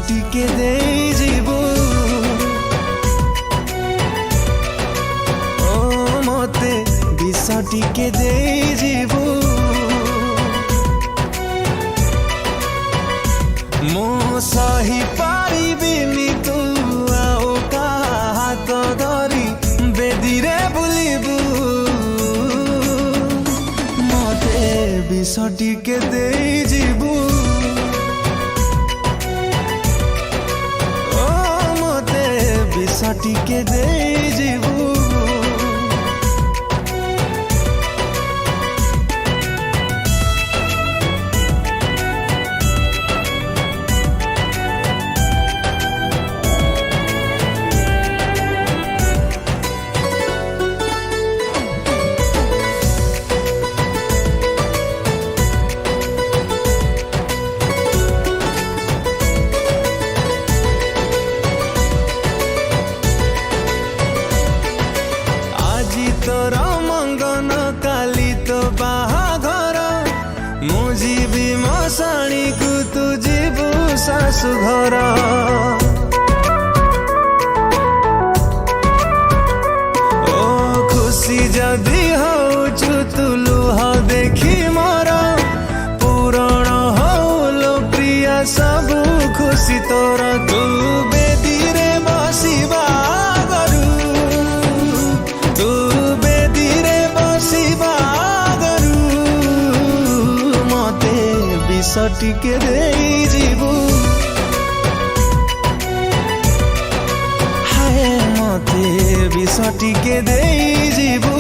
ଟିକେ ଦେଇଯିବୁ ଓ ମତେ ବିଷ ଟିକେ ଦେଇଯିବୁ ମୁଁ ସହି ପାରିବିନି ତୁ ଆଉ କାହା ହାତ ଧରି ବେଦିରେ ବୁଲିବୁ ମତେ ବିଷ ଟିକେ ଦେଇଯିବୁ ଓ ମତେ ବିଷ ଟିକେ ଦେଇଯିବୁ तोर मंगन काली तो बाहाघर मु जीवी मशाणी को तू जीवु शाशु घर ओ खुशी जदि होचु तू लुह देखी मोर पूरण होलो प्रिया सबु खुशी तोर तू बेदीरे बसिबा विष टिके देइजिबु हाय मते विष टिके देइजिबु।